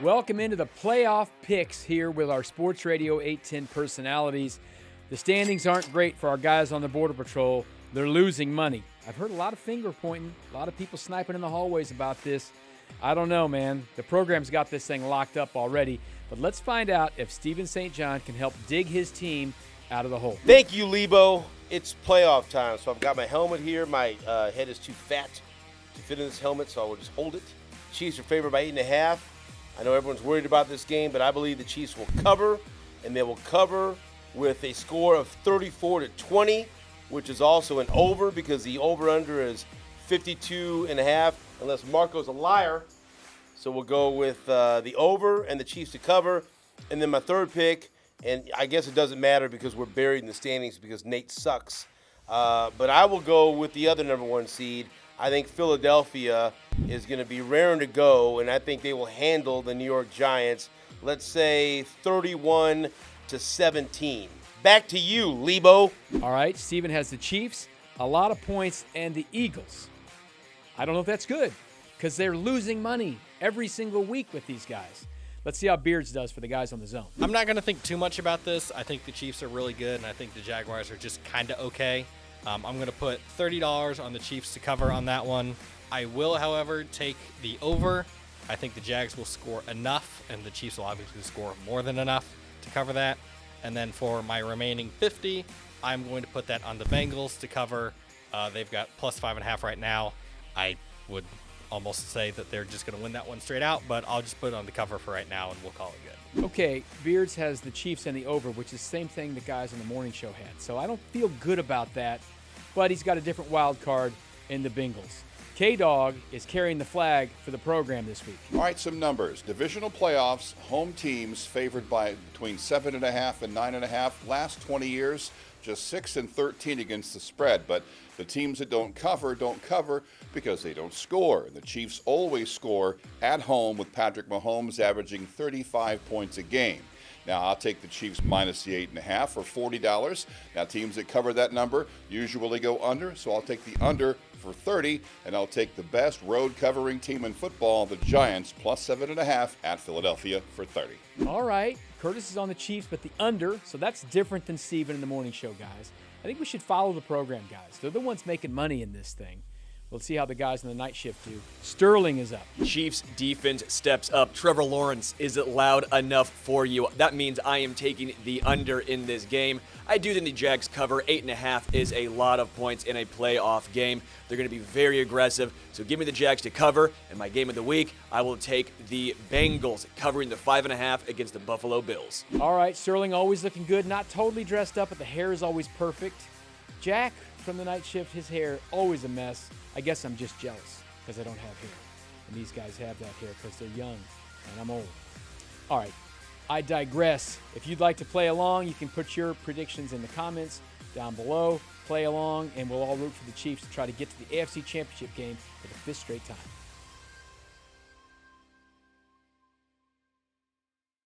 Welcome into the playoff picks here with our Sports Radio 810 personalities. The standings aren't great for our guys on the Border Patrol. They're losing money. I've heard a lot of finger pointing, a lot of people sniping in the hallways about this. I don't know, man. The program's got this thing locked up already. But let's find out if Steven St. John can help dig his team out of the hole. Thank you, Lebo. It's playoff time, so I've got my helmet here. My head is too fat to fit in this helmet, so I will just hold it. Chiefs are favored by 8.5. I know everyone's worried about this game, but I believe the Chiefs will cover, and they will cover with a score of 34-20, which is also an over because the over-under is 52.5, unless Marco's a liar. So we'll go with the over and the Chiefs to cover. And then my third pick, and I guess it doesn't matter because we're buried in the standings because Nate sucks. But I will go with the other number one seed. I think Philadelphia is going to be raring to go, and I think they will handle the New York Giants. Let's say 31-17. Back to you, Lebo. All right, Steven has the Chiefs, a lot of points, and the Eagles. I don't know if that's good because they're losing money every single week with these guys. Let's see how Beards does for the guys on the zone. I'm not going to think too much about this. I think the Chiefs are really good, and I think the Jaguars are just kind of okay. I'm going to put $30 on the Chiefs to cover on that one. I will, however, take the over. I think the Jags will score enough, and the Chiefs will obviously score more than enough to cover that. And then for my remaining 50, I'm going to put that on the Bengals to cover. They've got plus 5.5 right now. I would almost say that they're just going to win that one straight out, but I'll just put it on the cover for right now, and we'll call it good. Okay, Beards has the Chiefs and the over, which is the same thing the guys on the morning show had. So I don't feel good about that, but he's got a different wild card in the Bengals. K-Dog is carrying the flag for the program this week. All right, some numbers. Divisional playoffs, home teams favored by between 7.5 and 9.5. Last 20 years, just 6 and 13 against the spread. But the teams that don't cover because they don't score. The Chiefs always score at home with Patrick Mahomes averaging 35 points a game. Now, I'll take the Chiefs minus the 8.5 for $40. Now, teams that cover that number usually go under, so I'll take the under for 30, and I'll take the best road covering team in football, the Giants, plus 7.5 at Philadelphia for 30. All right, Curtis is on the Chiefs, but the under, so that's different than Steven in the morning show, guys. I think we should follow the program, guys. They're the ones making money in this thing. We'll see how the guys in the night shift do. Sterling is up. Chiefs defense steps up. Trevor Lawrence, is it loud enough for you? That means I am taking the under in this game. I do think the Jags cover. 8.5 is a lot of points in a playoff game. They're going to be very aggressive, so give me the Jags to cover. In my game of the week, I will take the Bengals covering the 5.5 against the Buffalo Bills. All right, Sterling always looking good. Not totally dressed up, but the hair is always perfect. Jack from the night shift, his hair always a mess. I guess I'm just jealous because I don't have hair. And these guys have that hair because they're young and I'm old. All right, I digress. If you'd like to play along, you can put your predictions in the comments down below. Play along, and we'll all root for the Chiefs to try to get to the AFC Championship game for the 5th straight time.